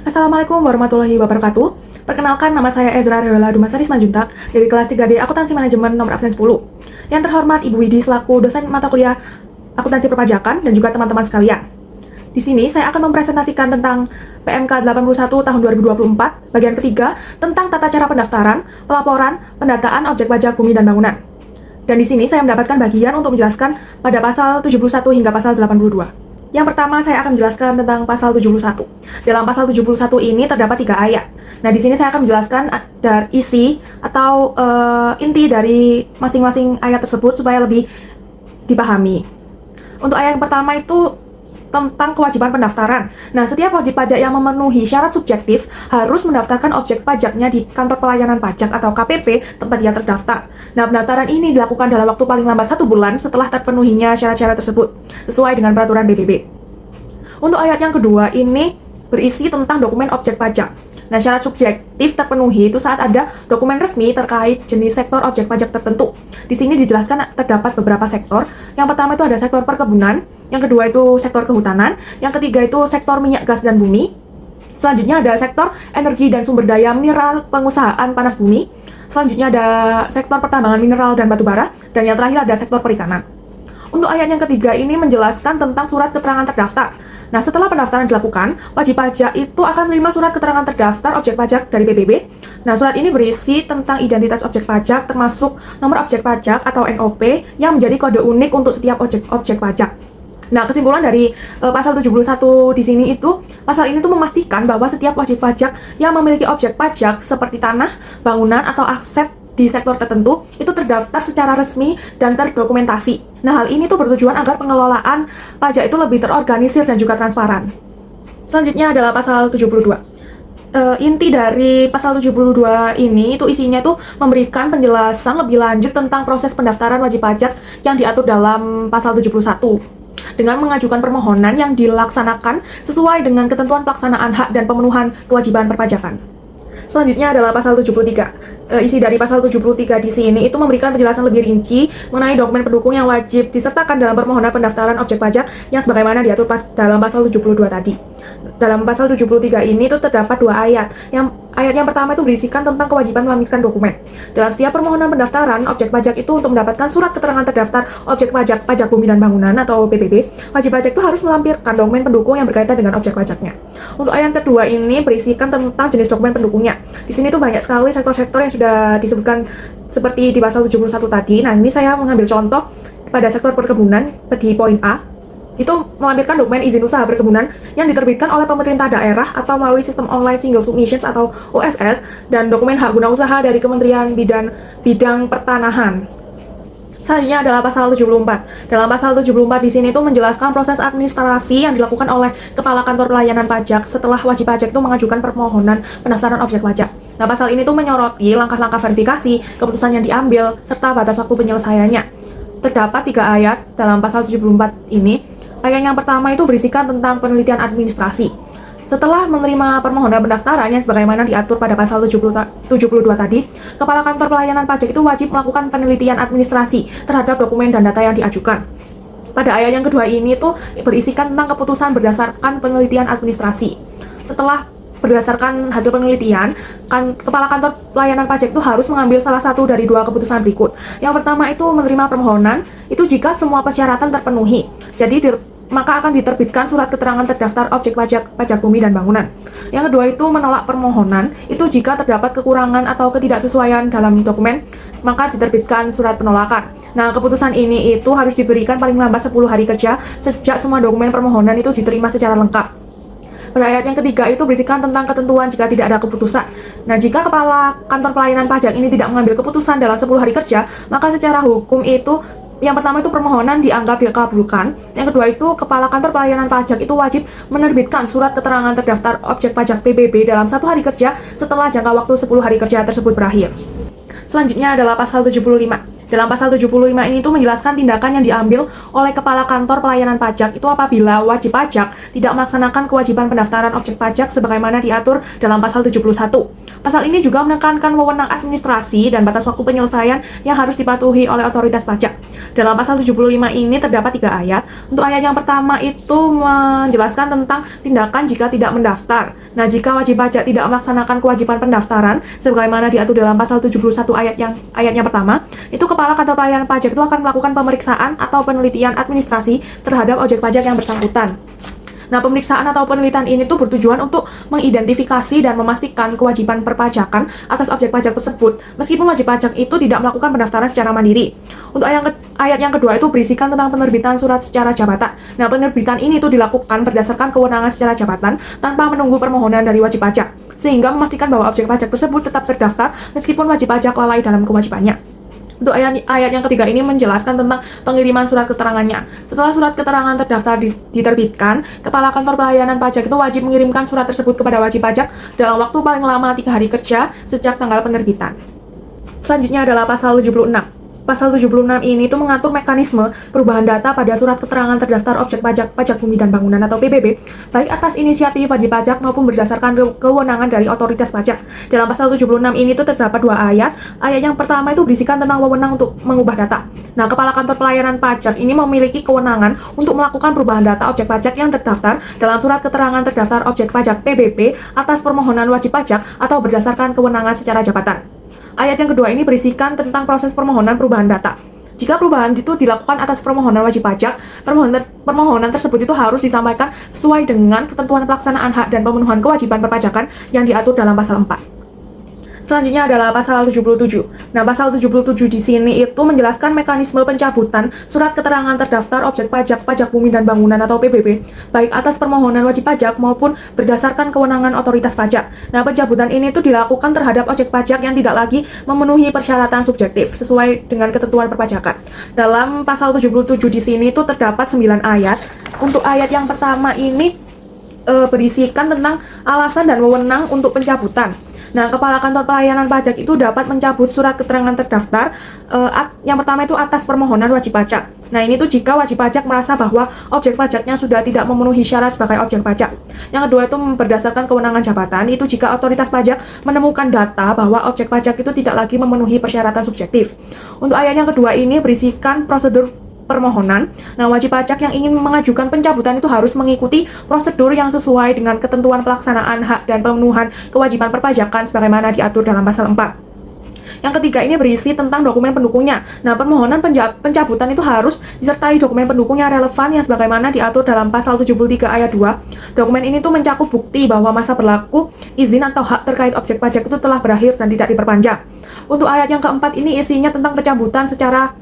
Assalamualaikum warahmatullahi wabarakatuh. Perkenalkan, nama saya Ezra Rewela Dumasari Simanjuntak dari kelas 3D Akuntansi Manajemen nomor absen 10. Yang terhormat Ibu Widi selaku dosen mata kuliah Akuntansi Perpajakan dan juga teman-teman sekalian. Di sini saya akan mempresentasikan tentang PMK 81 tahun 2024, bagian ketiga tentang tata cara pendaftaran, pelaporan, pendataan objek pajak bumi dan bangunan. Dan di sini saya mendapatkan bagian untuk menjelaskan pada pasal 71 hingga pasal 82. Yang pertama, saya akan menjelaskan tentang pasal 71. Dalam pasal 71 ini terdapat 3 ayat. Nah, di sini saya akan menjelaskan dari isi atau inti dari masing-masing ayat tersebut supaya lebih dipahami. Untuk ayat yang pertama itu tentang kewajiban pendaftaran. Nah, setiap wajib pajak yang memenuhi syarat subjektif harus mendaftarkan objek pajaknya di kantor pelayanan pajak atau KPP tempat dia terdaftar. Nah, pendaftaran ini dilakukan dalam waktu paling lambat 1 bulan setelah terpenuhinya syarat-syarat tersebut, sesuai dengan peraturan BPB. Untuk ayat yang kedua ini berisi tentang dokumen objek pajak. Nah, syarat subjektif terpenuhi itu saat ada dokumen resmi terkait jenis sektor objek pajak tertentu. Di sini dijelaskan terdapat beberapa sektor. Yang pertama itu ada sektor perkebunan, yang kedua itu sektor kehutanan, yang ketiga itu sektor minyak gas dan bumi. Selanjutnya ada sektor energi dan sumber daya mineral pengusahaan panas bumi. Selanjutnya ada sektor pertambangan mineral dan batu bara, dan yang terakhir ada sektor perikanan. Untuk ayat yang ketiga ini menjelaskan tentang surat keterangan terdaftar. Nah, setelah pendaftaran dilakukan, wajib pajak itu akan menerima surat keterangan terdaftar objek pajak dari BPB. Nah, surat ini berisi tentang identitas objek pajak, termasuk nomor objek pajak atau NOP yang menjadi kode unik untuk setiap objek pajak. Nah, kesimpulan dari pasal 71 di sini itu, pasal ini tuh memastikan bahwa setiap wajib pajak yang memiliki objek pajak seperti tanah, bangunan, atau aset di sektor tertentu itu terdaftar secara resmi dan terdokumentasi. Nah, hal ini tuh bertujuan agar pengelolaan pajak itu lebih terorganisir dan juga transparan. Selanjutnya adalah pasal 72. Inti dari pasal 72 ini itu isinya tuh memberikan penjelasan lebih lanjut tentang proses pendaftaran wajib pajak yang diatur dalam pasal 71 dengan mengajukan permohonan yang dilaksanakan sesuai dengan ketentuan pelaksanaan hak dan pemenuhan kewajiban perpajakan. Selanjutnya adalah pasal 73. Isi dari pasal 73 di sini itu memberikan penjelasan lebih rinci mengenai dokumen pendukung yang wajib disertakan dalam permohonan pendaftaran objek pajak yang sebagaimana diatur dalam pasal 72 tadi. Dalam pasal 73 ini itu terdapat 2 ayat. Ayat yang pertama itu berisikan tentang kewajiban melampirkan dokumen. Dalam setiap permohonan pendaftaran objek pajak itu untuk mendapatkan surat keterangan terdaftar objek pajak bumi dan bangunan atau PBB, wajib pajak itu harus melampirkan dokumen pendukung yang berkaitan dengan objek pajaknya. Untuk ayat kedua ini berisikan tentang jenis dokumen pendukungnya. Di sini tuh banyak sekali sektor-sektor yang sudah disebutkan seperti di pasal 71 tadi. Nah, ini saya mengambil contoh pada sektor perkebunan di poin A. Itu melampirkan dokumen izin usaha perkebunan yang diterbitkan oleh pemerintah daerah atau melalui sistem online single submissions atau OSS, dan dokumen hak guna usaha dari Kementerian Bidang Pertanahan. Selanjutnya adalah pasal 74. Dalam pasal 74 di sini itu menjelaskan proses administrasi yang dilakukan oleh Kepala Kantor Pelayanan Pajak setelah wajib pajak itu mengajukan permohonan pendaftaran objek pajak. Nah, pasal ini tuh menyoroti langkah-langkah verifikasi, keputusan yang diambil, serta batas waktu penyelesaiannya. Terdapat 3 ayat dalam pasal 74 ini. Ayat yang pertama itu berisikan tentang penelitian administrasi. Setelah menerima permohonan pendaftaran yang sebagaimana diatur pada pasal 72 tadi, Kepala Kantor Pelayanan Pajak itu wajib melakukan penelitian administrasi terhadap dokumen dan data yang diajukan. Pada ayat yang kedua ini tuh berisikan tentang keputusan berdasarkan penelitian administrasi. Setelah berdasarkan hasil penelitian, Kepala Kantor Pelayanan Pajak itu harus mengambil salah satu dari 2 keputusan berikut. Yang pertama itu menerima permohonan, itu jika semua persyaratan terpenuhi. Jadi maka akan diterbitkan surat keterangan terdaftar objek pajak bumi dan bangunan. Yang kedua itu menolak permohonan, itu jika terdapat kekurangan atau ketidaksesuaian dalam dokumen, maka diterbitkan surat penolakan. Nah, keputusan ini itu harus diberikan paling lambat 10 hari kerja sejak semua dokumen permohonan itu diterima secara lengkap. Pada ayat yang ketiga itu berisikan tentang ketentuan jika tidak ada keputusan. Nah, jika Kepala Kantor Pelayanan Pajak ini tidak mengambil keputusan dalam 10 hari kerja, maka secara hukum itu yang pertama itu permohonan dianggap dikabulkan. Yang kedua itu Kepala Kantor Pelayanan Pajak itu wajib menerbitkan surat keterangan terdaftar objek pajak PBB dalam 1 hari kerja setelah jangka waktu 10 hari kerja tersebut berakhir. Selanjutnya adalah pasal 75. Dalam pasal 75 ini tuh menjelaskan tindakan yang diambil oleh Kepala Kantor Pelayanan Pajak itu apabila wajib pajak tidak melaksanakan kewajiban pendaftaran objek pajak sebagaimana diatur dalam pasal 71. Pasal ini juga menekankan wewenang administrasi dan batas waktu penyelesaian yang harus dipatuhi oleh otoritas pajak. Dalam pasal 75 ini terdapat 3 ayat. Untuk ayat yang pertama itu menjelaskan tentang tindakan jika tidak mendaftar. Nah, jika wajib pajak tidak melaksanakan kewajiban pendaftaran sebagaimana diatur dalam pasal 71 ayatnya pertama, itu Kepala Kantor Pelayanan Pajak itu akan melakukan pemeriksaan atau penelitian administrasi terhadap objek pajak yang bersangkutan. Nah, pemeriksaan atau penelitian ini tuh bertujuan untuk mengidentifikasi dan memastikan kewajiban perpajakan atas objek pajak tersebut, meskipun wajib pajak itu tidak melakukan pendaftaran secara mandiri. Untuk ayat yang kedua itu berisikan tentang penerbitan surat secara jabatan. Nah, penerbitan ini tuh dilakukan berdasarkan kewenangan secara jabatan tanpa menunggu permohonan dari wajib pajak, sehingga memastikan bahwa objek pajak tersebut tetap terdaftar meskipun wajib pajak lalai dalam kewajibannya. Untuk ayat yang ketiga ini menjelaskan tentang pengiriman surat keterangannya. Setelah surat keterangan terdaftar diterbitkan, Kepala Kantor Pelayanan Pajak itu wajib mengirimkan surat tersebut kepada wajib pajak dalam waktu paling lama 3 hari kerja sejak tanggal penerbitan. Selanjutnya adalah pasal 76. Pasal 76 ini itu mengatur mekanisme perubahan data pada surat keterangan terdaftar objek pajak bumi dan bangunan atau PBB, baik atas inisiatif wajib pajak maupun berdasarkan kewenangan dari otoritas pajak. Dalam pasal 76 ini itu terdapat 2 ayat. Ayat yang pertama itu berisikan tentang wewenang untuk mengubah data. Nah, Kepala Kantor Pelayanan Pajak ini memiliki kewenangan untuk melakukan perubahan data objek pajak yang terdaftar dalam surat keterangan terdaftar objek pajak PBB atas permohonan wajib pajak atau berdasarkan kewenangan secara jabatan. Ayat yang kedua ini berisikan tentang proses permohonan perubahan data. Jika perubahan itu dilakukan atas permohonan wajib pajak, permohonan tersebut itu harus disampaikan sesuai dengan ketentuan pelaksanaan hak dan pemenuhan kewajiban perpajakan yang diatur dalam pasal 4. Selanjutnya adalah pasal 77. Nah, pasal 77 di sini itu menjelaskan mekanisme pencabutan surat keterangan terdaftar objek pajak bumi dan bangunan atau PBB, baik atas permohonan wajib pajak maupun berdasarkan kewenangan otoritas pajak. Nah, pencabutan ini itu dilakukan terhadap objek pajak yang tidak lagi memenuhi persyaratan subjektif sesuai dengan ketentuan perpajakan. Dalam pasal 77 di sini itu terdapat 9 ayat. Untuk ayat yang pertama ini berisikan tentang alasan dan wewenang untuk pencabutan. Nah, Kepala Kantor Pelayanan Pajak itu dapat mencabut surat keterangan terdaftar yang pertama itu atas permohonan wajib pajak. Nah, ini tuh jika wajib pajak merasa bahwa objek pajaknya sudah tidak memenuhi syarat sebagai objek pajak. Yang kedua itu berdasarkan kewenangan jabatan, itu jika otoritas pajak menemukan data bahwa objek pajak itu tidak lagi memenuhi persyaratan subjektif. Untuk ayat yang kedua ini berisikan prosedur permohonan. Nah, wajib pajak yang ingin mengajukan pencabutan itu harus mengikuti prosedur yang sesuai dengan ketentuan pelaksanaan hak dan pemenuhan kewajiban perpajakan sebagaimana diatur dalam pasal 4. Yang ketiga ini berisi tentang dokumen pendukungnya. Nah, permohonan pencabutan itu harus disertai dokumen pendukung yang relevan yang sebagaimana diatur dalam pasal 73 ayat 2. Dokumen ini tuh mencakup bukti bahwa masa berlaku izin atau hak terkait objek pajak itu telah berakhir dan tidak diperpanjang. Untuk ayat yang keempat ini isinya tentang pencabutan secara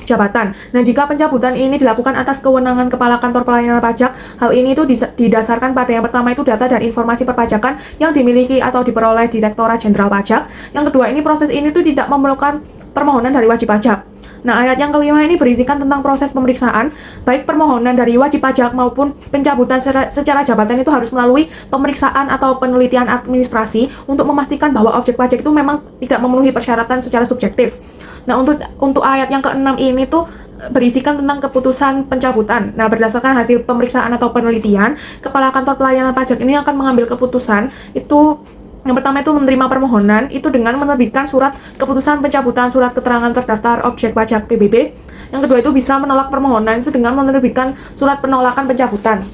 jabatan. Nah, jika pencabutan ini dilakukan atas kewenangan Kepala Kantor Pelayanan Pajak, hal ini itu didasarkan pada yang pertama itu data dan informasi perpajakan yang dimiliki atau diperoleh Direktorat Jenderal Pajak. Yang kedua ini proses ini tuh tidak memerlukan permohonan dari wajib pajak. Nah, ayat yang kelima ini berisikan tentang proses pemeriksaan, baik permohonan dari wajib pajak maupun pencabutan secara jabatan itu harus melalui pemeriksaan atau penelitian administrasi untuk memastikan bahwa objek pajak itu memang tidak memenuhi persyaratan secara subjektif. Nah, untuk ayat yang ke-6 ini tuh berisikan tentang keputusan pencabutan. Nah, berdasarkan hasil pemeriksaan atau penelitian, Kepala Kantor Pelayanan Pajak ini akan mengambil keputusan itu. Yang pertama itu menerima permohonan itu dengan menerbitkan surat keputusan pencabutan surat keterangan terdaftar objek pajak PBB. Yang kedua itu bisa menolak permohonan itu dengan menerbitkan surat penolakan pencabutan.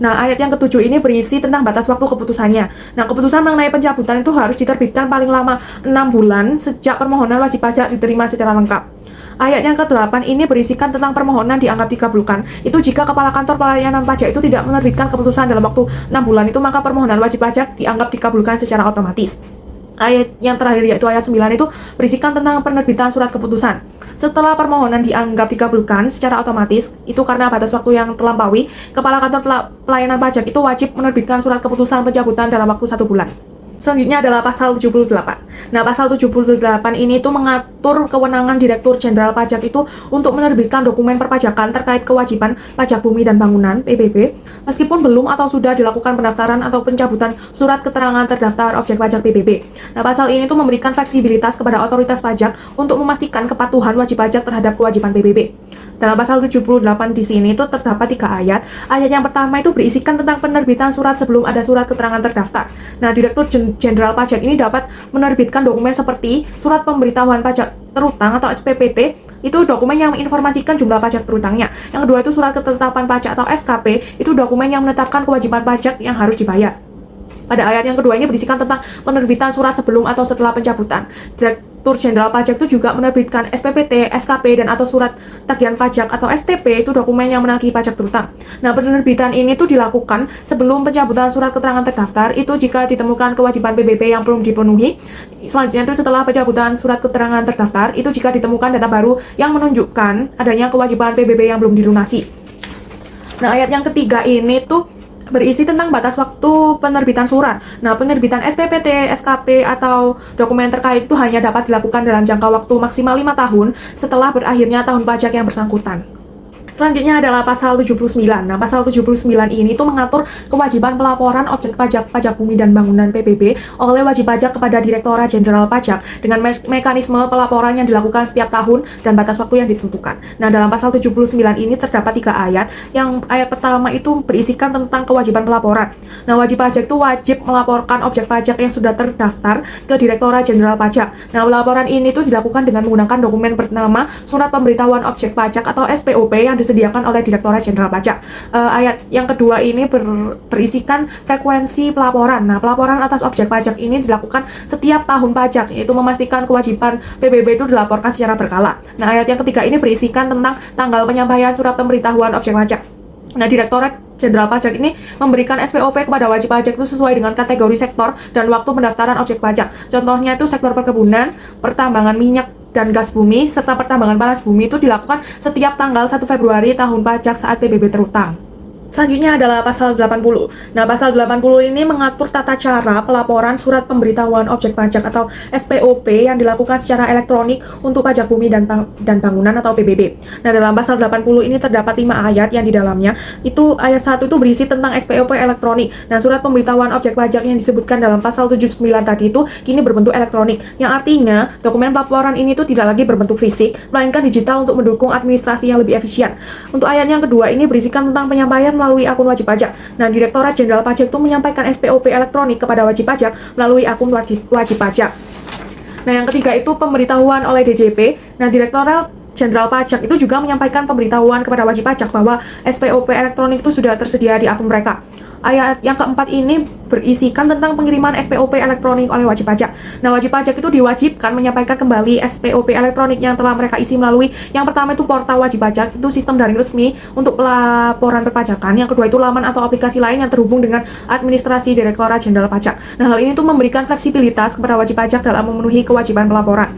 Nah, ayat yang ketujuh ini berisi tentang batas waktu keputusannya. Nah, keputusan mengenai pencabutan itu harus diterbitkan paling lama 6 bulan sejak permohonan wajib pajak diterima secara lengkap. Ayat yang ke-8 ini berisikan tentang permohonan dianggap dikabulkan. Itu jika Kepala Kantor Pelayanan Pajak itu tidak menerbitkan keputusan dalam waktu 6 bulan itu, maka permohonan wajib pajak dianggap dikabulkan secara otomatis. Ayat yang terakhir yaitu ayat 9 itu berisikan tentang penerbitan surat keputusan. Setelah permohonan dianggap dikabulkan secara otomatis, itu karena batas waktu yang terlampaui, Kepala Kantor Pelayanan Pajak itu wajib menerbitkan surat keputusan pencabutan dalam waktu 1 bulan. Selanjutnya adalah pasal 78. Nah, pasal 78 ini tuh mengatur kewenangan Direktur Jenderal Pajak itu untuk menerbitkan dokumen perpajakan terkait kewajiban pajak bumi dan bangunan (PBB) meskipun belum atau sudah dilakukan pendaftaran atau pencabutan surat keterangan terdaftar objek pajak PBB. Nah, pasal ini tuh memberikan fleksibilitas kepada otoritas pajak untuk memastikan kepatuhan wajib pajak terhadap kewajiban PBB. Dalam pasal 78 di sini itu terdapat 3 ayat. Ayat yang pertama itu berisikan tentang penerbitan surat sebelum ada surat keterangan terdaftar. Nah, Direktur Jenderal Pajak ini dapat menerbitkan dokumen seperti surat pemberitahuan pajak terutang atau SPPT, itu dokumen yang menginformasikan jumlah pajak terutangnya. Yang kedua itu surat ketetapan pajak atau SKP, itu dokumen yang menetapkan kewajiban pajak yang harus dibayar. Pada ayat yang kedua ini berisikan tentang penerbitan surat sebelum atau setelah pencabutan. Direktur Jenderal Pajak itu juga menerbitkan SPPT, SKP, dan atau surat tagihan pajak atau STP, itu dokumen yang menagih pajak terutang. Nah, penerbitan ini tuh dilakukan sebelum pencabutan surat keterangan terdaftar, itu jika ditemukan kewajiban PBB yang belum dipenuhi. Selanjutnya itu setelah pencabutan surat keterangan terdaftar, itu jika ditemukan data baru yang menunjukkan adanya kewajiban PBB yang belum dilunasi. Nah, ayat yang ketiga ini tuh berisi tentang batas waktu penerbitan surat. Nah, penerbitan SPPT, SKP, atau dokumen terkait itu hanya dapat dilakukan dalam jangka waktu maksimal 5 tahun setelah berakhirnya tahun pajak yang bersangkutan. Selanjutnya adalah pasal 79. Nah, pasal 79 ini tuh mengatur kewajiban pelaporan objek pajak bumi dan bangunan PBB oleh wajib pajak kepada Direktorat Jenderal Pajak dengan mekanisme pelaporan yang dilakukan setiap tahun dan batas waktu yang ditentukan. Nah, dalam pasal 79 ini terdapat 3 ayat. Yang ayat pertama itu berisikan tentang kewajiban pelaporan. Nah, wajib pajak itu wajib melaporkan objek pajak yang sudah terdaftar ke Direktorat Jenderal Pajak. Nah, pelaporan ini tuh dilakukan dengan menggunakan dokumen bernama Surat Pemberitahuan Objek Pajak atau SPOP yang disediakan oleh Direktorat Jenderal Pajak. Ayat yang kedua ini berisikan frekuensi pelaporan. Nah, pelaporan atas objek pajak ini dilakukan setiap tahun pajak, yaitu memastikan kewajiban PBB itu dilaporkan secara berkala. Nah, ayat yang ketiga ini berisikan tentang tanggal penyampaian surat pemberitahuan objek pajak. Nah, Direktorat Jenderal Pajak ini memberikan SPOP kepada wajib pajak itu sesuai dengan kategori sektor dan waktu pendaftaran objek pajak. Contohnya itu sektor perkebunan, pertambangan minyak dan gas bumi, serta pertambangan panas bumi itu dilakukan setiap tanggal 1 Februari tahun pajak saat PBB terutang. Selanjutnya adalah pasal 80. Nah, pasal 80 ini mengatur tata cara pelaporan surat pemberitahuan objek pajak atau SPOP yang dilakukan secara elektronik untuk pajak bumi dan bangunan atau PBB. Nah, dalam pasal 80 ini terdapat 5 ayat yang di dalamnya. Itu ayat 1 itu berisi tentang SPOP elektronik. Nah, surat pemberitahuan objek pajak yang disebutkan dalam pasal 79 tadi itu kini berbentuk elektronik, yang artinya dokumen pelaporan ini tuh tidak lagi berbentuk fisik, melainkan digital untuk mendukung administrasi yang lebih efisien. Untuk ayat yang kedua ini berisikan tentang penyampaian melalui akun wajib pajak. Nah, Direktorat Jenderal Pajak itu menyampaikan SPOP elektronik kepada wajib pajak melalui akun wajib pajak. Nah, yang ketiga itu pemberitahuan oleh DJP. Nah, Direktorat Jenderal Pajak itu juga menyampaikan pemberitahuan kepada wajib pajak bahwa SPOP elektronik itu sudah tersedia di akun mereka. Ayat yang keempat ini berisikan tentang pengiriman SPOP elektronik oleh wajib pajak. Nah, wajib pajak itu diwajibkan menyampaikan kembali SPOP elektronik yang telah mereka isi melalui yang pertama itu portal wajib pajak, itu sistem daring resmi untuk pelaporan perpajakan. Yang kedua itu laman atau aplikasi lain yang terhubung dengan administrasi Direktorat Jenderal Pajak. Nah, hal ini tuh memberikan fleksibilitas kepada wajib pajak dalam memenuhi kewajiban pelaporan.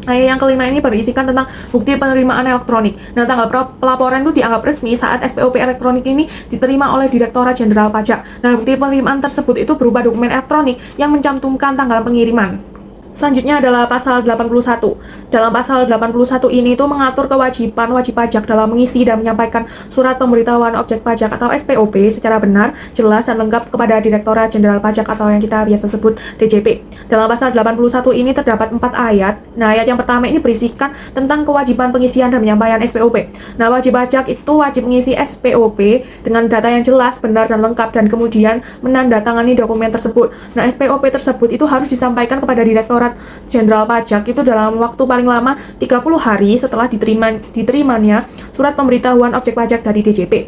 Ayat yang kelima ini berisikan tentang bukti penerimaan elektronik. Nah, tanggal pelaporan itu dianggap resmi saat SPOP elektronik ini diterima oleh Direktorat Jenderal Pajak. Nah, bukti penerimaan tersebut itu berupa dokumen elektronik yang mencantumkan tanggal pengiriman. Selanjutnya adalah pasal 81. Dalam pasal 81 ini itu mengatur kewajiban wajib pajak dalam mengisi dan menyampaikan surat pemberitahuan objek pajak atau SPOP secara benar, jelas, dan lengkap kepada Direktorat Jenderal Pajak atau yang kita biasa sebut DJP. Dalam pasal 81 ini terdapat 4 ayat. Nah, ayat yang pertama ini berisikan tentang kewajiban pengisian dan penyampaian SPOP. Nah, wajib pajak itu wajib mengisi SPOP dengan data yang jelas, benar, dan lengkap, dan kemudian menandatangani dokumen tersebut. Nah, SPOP tersebut itu harus disampaikan kepada Direktorat Jenderal Pajak itu dalam waktu paling lama 30 hari setelah diterimanya surat pemberitahuan objek pajak dari DJP.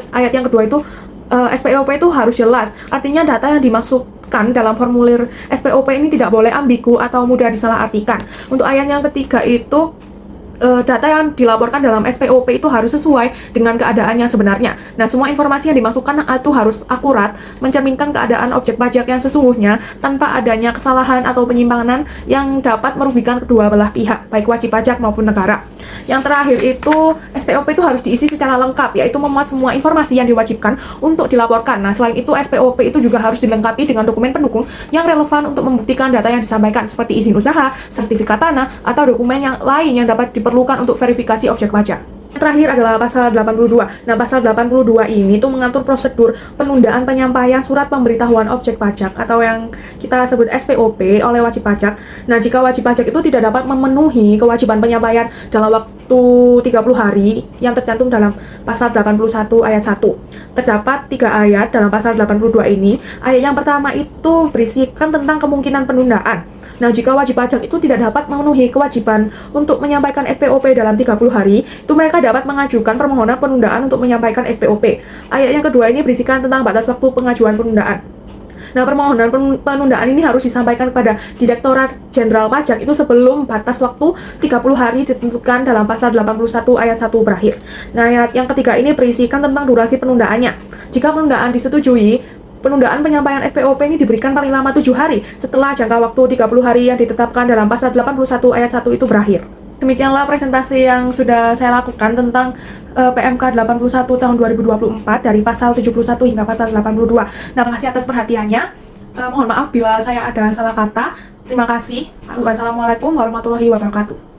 Ayat yang kedua itu SPOP itu harus jelas, artinya data yang dimasukkan dalam formulir SPOP ini tidak boleh ambigu atau mudah disalahartikan. Untuk ayat yang ketiga itu data yang dilaporkan dalam SPOP itu harus sesuai dengan keadaannya sebenarnya. Nah, semua informasi yang dimasukkan itu harus akurat, mencerminkan keadaan objek pajak yang sesungguhnya tanpa adanya kesalahan atau penyimpangan yang dapat merugikan kedua belah pihak, baik wajib pajak maupun negara. Yang terakhir itu SPOP itu harus diisi secara lengkap, yaitu memuat semua informasi yang diwajibkan untuk dilaporkan. Nah, selain itu SPOP itu juga harus dilengkapi dengan dokumen pendukung yang relevan untuk membuktikan data yang disampaikan seperti izin usaha, sertifikat tanah, atau dokumen yang lain yang dapat diperlukan untuk verifikasi objek pajak. Yang terakhir adalah pasal 82. Nah, pasal 82 ini tuh mengatur prosedur penundaan penyampaian surat pemberitahuan objek pajak atau yang kita sebut SPOP oleh wajib pajak. Nah, jika wajib pajak itu tidak dapat memenuhi kewajiban penyampaian dalam waktu 30 hari yang tercantum dalam pasal 81 ayat 1. Terdapat 3 ayat dalam pasal 82 ini. Ayat yang pertama itu berisikan tentang kemungkinan penundaan. Nah, jika wajib pajak itu tidak dapat memenuhi kewajiban untuk menyampaikan SPOP dalam 30 hari, itu mereka dapat mengajukan permohonan penundaan untuk menyampaikan SPOP. Ayat yang kedua ini berisikan tentang batas waktu pengajuan penundaan. Nah, permohonan penundaan ini harus disampaikan kepada Direktorat Jenderal Pajak itu sebelum batas waktu 30 hari ditentukan dalam pasal 81 ayat 1 berakhir. Nah, ayat yang ketiga ini berisikan tentang durasi penundaannya. Jika penundaan disetujui, penundaan penyampaian SPOP ini diberikan paling lama 7 hari setelah jangka waktu 30 hari yang ditetapkan dalam pasal 81 ayat 1 itu berakhir. Demikianlah presentasi yang sudah saya lakukan tentang PMK 81 tahun 2024 dari pasal 71 hingga pasal 82. Nah, terima kasih atas perhatiannya. Mohon maaf bila saya ada salah kata. Terima kasih. Wassalamualaikum warahmatullahi wabarakatuh.